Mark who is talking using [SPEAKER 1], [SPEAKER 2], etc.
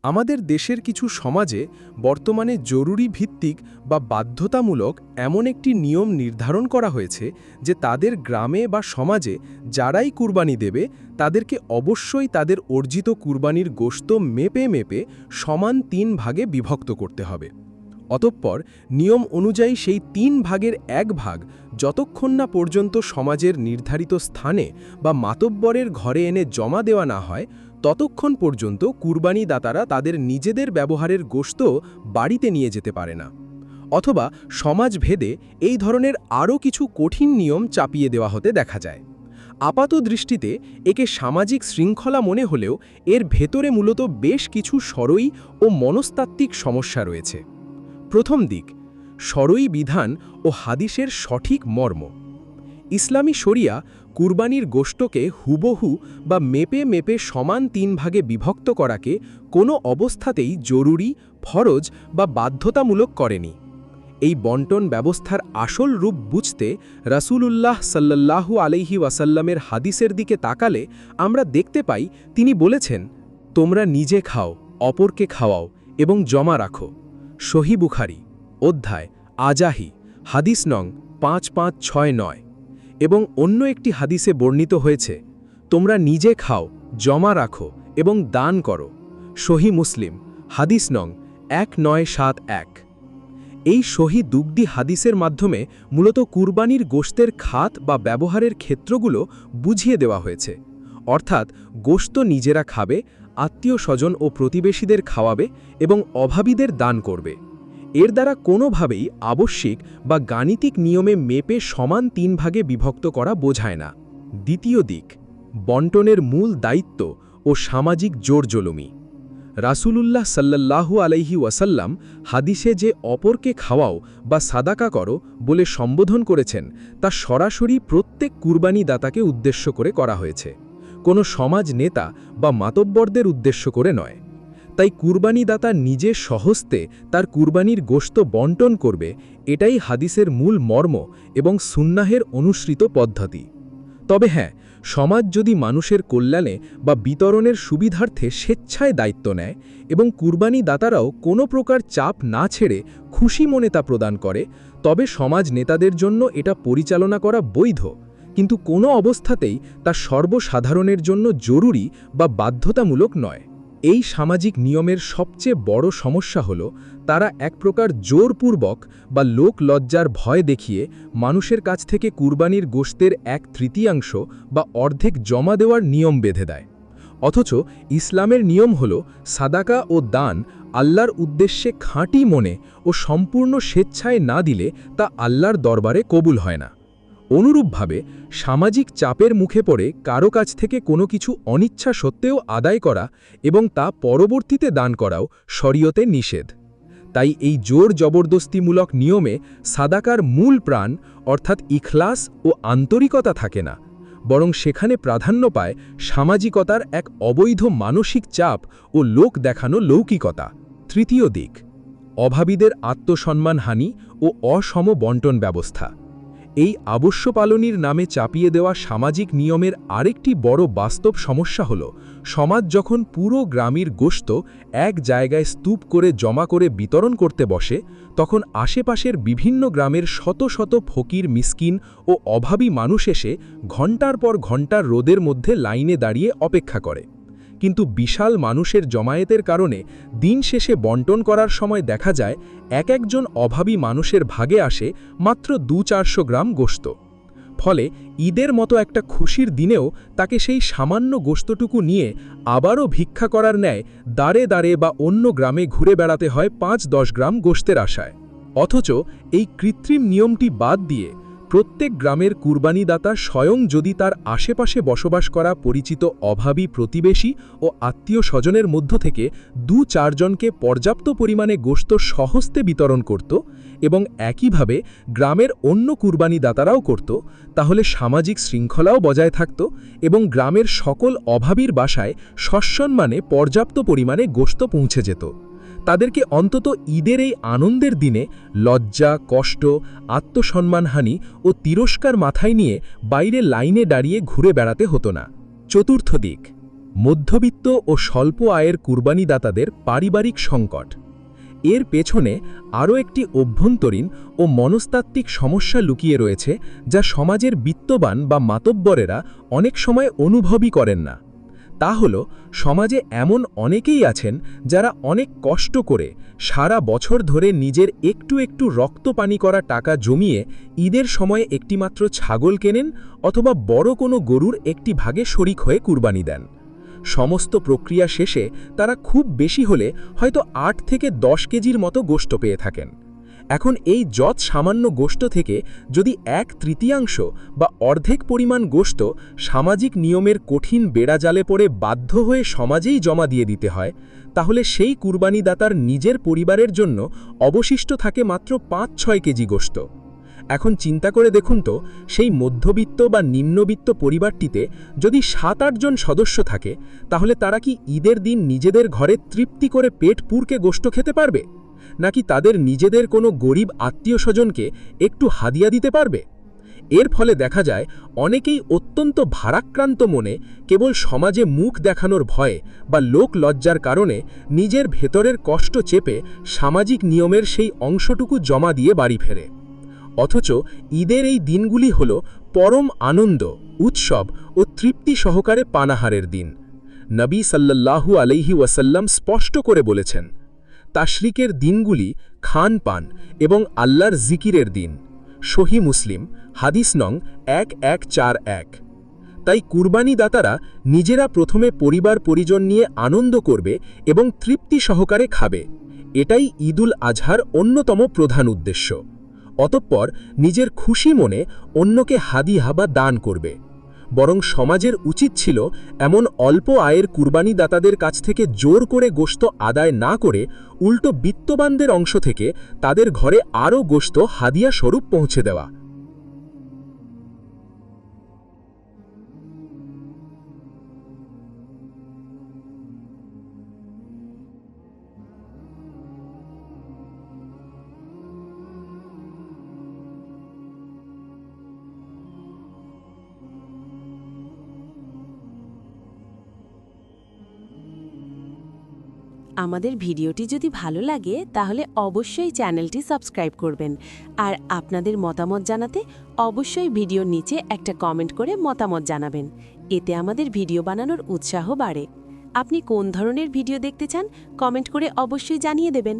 [SPEAKER 1] আমাদের দেশের কিছু সমাজে বর্তমানে জরুরি ভিত্তিক বা বাধ্যতামূলক এমন একটি নিয়ম নির্ধারণ করা হয়েছে যে তাদের গ্রামে বা সমাজে যারাই কুরবানি দেবে তাদেরকে অবশ্যই তাদের অর্জিত কুরবানির গোশত মেপে মেপে সমান ৩ ভাগে বিভক্ত করতে হবে। অতঃপর নিয়ম অনুযায়ী সেই ৩ ভাগের ১ ভাগ যতক্ষণ না পর্যন্ত সমাজের নির্ধারিত স্থানে বা মাতব্বরের ঘরে এনে জমা দেওয়া না হয় ততক্ষণ পর্যন্ত কুরবানি দাতারা তাদের নিজেদের ব্যবহারের গোশত বাড়িতে নিয়ে যেতে পারে না। অথবা সমাজভেদে এই ধরনের আরও কিছু কঠিন নিয়ম চাপিয়ে দেওয়া হতে দেখা যায়। আপাত দৃষ্টিতে একে সামাজিক শৃঙ্খলা মনে হলেও এর ভেতরে মূলত বেশ কিছু সরই ও মনস্তাত্ত্বিক সমস্যা রয়েছে। প্রথম দিক, সরই বিধান ও হাদিসের সঠিক মর্ম। ইসলামী শরিয়া কুরবানির গোশতকে হুবহু বা মেপে মেপে সমান ৩ ভাগে বিভক্ত করাকে কোনো অবস্থাতেই জরুরি, ফরজ বা বাধ্যতামূলক করেনি। এই বন্টন ব্যবস্থার আসল রূপ বুঝতে রাসূলুল্লাহ সাল্লাল্লাহু আলাইহি ওয়াসাল্লামের হাদিসের দিকে তাকালে আমরা দেখতে পাই তিনি বলেছেন, তোমরা নিজে খাও, অপরকে খাওয়াও এবং জমা রাখো। সহিহ বুখারী, অধ্যায় আজাহি, হাদিস নং 5569। এবং অন্য একটি হাদিসে বর্ণিত হয়েছে, তোমরা নিজে খাও, জমা রাখো এবং দান করো। সহিহ মুসলিম, হাদিস নং 1971। এই সহিহ দুগ্ধি হাদিসের মাধ্যমে মূলত কুরবানির গোশতের খাত বা ব্যবহারের ক্ষেত্রগুলো বুঝিয়ে দেওয়া হয়েছে। অর্থাৎ গোশত নিজেরা খাবে, আত্মীয় স্বজন ও প্রতিবেশীদের খাওয়াবে এবং অভাবীদের দান করবে। এর দ্বারা কোনোভাবেই আবশ্যিক বা গাণিতিক নিয়মে মেপে সমান ৩ ভাগে বিভক্ত করা বোঝায় না। দ্বিতীয় দিক, বন্টনের মূল দায়িত্ব ও সামাজিক জোরজলমি। রাসূলুল্লাহ সাল্লাল্লাহু আলাইহি ওয়াসাল্লাম হাদিসে যে অপরকে খাওয়াও বা সাদাকা করো বলে সম্বোধন করেছেন তা সরাসরি প্রত্যেক কুরবানি দাতাকে উদ্দেশ্য করে করা হয়েছে, কোনো সমাজ নেতা বা মাতব্বরদের উদ্দেশ্য করে নয়। তাই কুরবানি দাতা নিজে স্বহস্তে তার কুরবানির গোশত বন্টন করবে, এটাই হাদিসের মূল মর্ম এবং সুন্নাহের অনুসৃত পদ্ধতি। তবে হ্যাঁ, সমাজ যদি মানুষের কল্যাণে বা বিতরণের সুবিধার্থে স্বেচ্ছায় দায়িত্ব নেয় এবং কুরবানি দাতারাও কোনো প্রকার চাপ না ছেড়ে খুশি মনে তা প্রদান করে, তবে সমাজ নেতাদের জন্য এটা পরিচালনা করা বৈধ, কিন্তু কোনো অবস্থাতেই তা সর্বসাধারণের জন্য জরুরি বা বাধ্যতামূলক নয়। এই সামাজিক নিয়মের সবচেয়ে বড় সমস্যা হল তারা এক প্রকার জোরপূর্বক বা লোক লজ্জার ভয় দেখিয়ে মানুষের কাছ থেকে কুরবানির গোশতের 1/3 বা অর্ধেক জমা দেওয়ার নিয়ম বেঁধে দেয়। অথচ ইসলামের নিয়ম হল সাদাকা ও দান আল্লাহর উদ্দেশ্যে খাঁটি মনে ও সম্পূর্ণ স্বেচ্ছায় না দিলে তা আল্লাহর দরবারে কবুল হয় না। অনুরূপভাবে সামাজিক চাপের মুখে পড়ে কারো কাছ থেকে কোনো কিছু অনিচ্ছা সত্ত্বেও আদায় করা এবং তা পরবর্তীতে দান করাও শরীয়তে নিষেধ। তাই এই জোর জবরদস্তিমূলক নিয়মে সাদাকার মূল প্রাণ অর্থাৎ ইখলাস ও আন্তরিকতা থাকে না, বরং সেখানে প্রাধান্য পায় সামাজিকতার এক অবৈধ মানসিক চাপ ও লোক দেখানো লৌকিকতা। তৃতীয় দিক, অভাবীদের আত্মসম্মানহানি ও অসম বন্টন ব্যবস্থা। এই আবশ্য পালনীর নামে চাপিয়ে দেওয়া সামাজিক নিয়মের আরেকটি বড় বাস্তব সমস্যা হল, সমাজ যখন পুরো গ্রামের গোশত এক জায়গায় স্তূপ করে জমা করে বিতরণ করতে বসে, তখন আশেপাশের বিভিন্ন গ্রামের শত শত ফকির, মিসকিন ও অভাবী মানুষ এসে ঘণ্টার পর ঘণ্টা রোদের মধ্যে লাইনে দাঁড়িয়ে অপেক্ষা করে। কিন্তু বিশাল মানুষের জমায়েতের কারণে দিন শেষে বন্টন করার সময় দেখা যায় এক একজন অভাবী মানুষের ভাগে আসে মাত্র 200-400 গ্রাম গোশত। ফলে ঈদের মতো একটা খুশির দিনেও তাকে সেই সামান্য গোশতটুকু নিয়ে আবারও ভিক্ষা করার ন্যায় দাঁড়ে দাঁড়ে বা অন্য গ্রামে ঘুরে বেড়াতে হয় 5-10 গ্রাম গোশতের আশায়। অথচ এই কৃত্রিম নিয়মটি বাদ দিয়ে প্রত্যেক গ্রামের কুরবানিদাতা স্বয়ং যদি তার আশেপাশে বসবাস করা পরিচিত অভাবী প্রতিবেশী ও আত্মীয় স্বজনের মধ্য থেকে 2-4 জনকে পর্যাপ্ত পরিমাণে গোশত স্বহস্তে বিতরণ করত এবং একইভাবে গ্রামের অন্য কুরবানিদাতারাও করত, তাহলে সামাজিক শৃঙ্খলাও বজায় থাকত এবং গ্রামের সকল অভাবীর বাসায় সসম্মানে পর্যাপ্ত পরিমাণে গোশত পৌঁছে যেত। তাদেরকে অন্তত ঈদের এই আনন্দের দিনে লজ্জা, কষ্ট, আত্মসম্মানহানি ও তিরস্কার মাথায় নিয়ে বাইরে লাইনে দাঁড়িয়ে ঘুরে বেড়াতে হতো না। চতুর্থ দিক,
[SPEAKER 2] মধ্যবিত্ত ও স্বল্প আয়ের কুরবানিদাতাদের পারিবারিক সংকট। এর পেছনে আরও একটি অভ্যন্তরীণ ও মনস্তাত্ত্বিক সমস্যা লুকিয়ে রয়েছে, যা সমাজের বিত্তবান বা মাতব্বরেরা অনেক সময় অনুভবই করেন না। তা হল, সমাজে এমন অনেকেই আছেন যারা অনেক কষ্ট করে সারা বছর ধরে নিজের একটু একটু রক্তপানি করা টাকা জমিয়ে ঈদের সময় একটিমাত্র ছাগল কেনেন অথবা বড় কোনো গরুর একটি ভাগে শরিক হয়ে কুরবানি দেন। সমস্ত প্রক্রিয়া শেষে তারা খুব বেশি হলে হয়তো ৮ থেকে ১০ কেজির মতো গোশত পেয়ে থাকেন। এখন এই যত সামান্য গোশত থেকে যদি ১/৩ বা অর্ধেক পরিমাণ গোশত সামাজিক নিয়মের কঠিন বেড়াজালে পড়ে বাধ্য হয়ে সমাজেই জমা দিয়ে দিতে হয়, তাহলে সেই কুরবানিদাতার নিজের পরিবারের জন্য অবশিষ্ট থাকে মাত্র ৫-৬ কেজি গোশত। এখন চিন্তা করে দেখুন তো, সেই মধ্যবিত্ত বা নিম্নবিত্ত পরিবারটিতে যদি ৭-৮ জন সদস্য থাকে, তাহলে তারা কি ঈদের দিন নিজেদের ঘরে তৃপ্তি করে পেট পুরকে গোশত খেতে পারবে, নাকি তাদের নিজেদের কোনো গরিব আত্মীয় স্বজনকে একটু হাদিয়া দিতে পারবে? এর ফলে দেখা যায় অনেকেই অত্যন্ত ভারাক্রান্ত মনে কেবল সমাজে মুখ দেখানোর ভয়ে বা লোক লজ্জার কারণে নিজের ভেতরের কষ্ট চেপে সামাজিক নিয়মের সেই অংশটুকু জমা দিয়ে বাড়ি ফেরে। অথচ ঈদের এই দিনগুলি হল পরম আনন্দ, উৎসব ও তৃপ্তি সহকারে পানাহারের দিন। নবী সাল্লাল্লাহু আলাইহি ওয়াসাল্লাম স্পষ্ট করে বলেছেন, তাশরিকের দিনগুলি খান পান এবং আল্লাহর জিকিরের দিন। সহি মুসলিম, হাদিস নং 1141। তাই কুরবানিদাতারা নিজেরা প্রথমে পরিবার পরিজন নিয়ে আনন্দ করবে এবং তৃপ্তি সহকারে খাবে। এটাই ঈদুল আজহার অন্যতম প্রধান উদ্দেশ্য। অতঃপর নিজের খুশি মনে অন্যকে হাদিয়া বা দান করবে। বরং সমাজের উচিত ছিল এমন অল্প আয়ের কুরবানিদাতাদের কাছ থেকে জোর করে গোশত আদায় না করে উল্টো বিত্তবানদের অংশ থেকে তাদের ঘরে আরও গোশত হাদিয়া স্বরূপ পৌঁছে দেওয়া।
[SPEAKER 3] আমাদের ভিডিওটি যদি ভালো লাগে তাহলে অবশ্যই চ্যানেলটি সাবস্ক্রাইব করবেন, আর আপনাদের মতামত জানাতে অবশ্যই ভিডিওর নিচে একটা কমেন্ট করে মতামত জানাবেন। এতে আমাদের ভিডিও বানানোর উৎসাহ বাড়ে। আপনি কোন ধরনের ভিডিও দেখতে চান কমেন্ট করে অবশ্যই জানিয়ে দেবেন।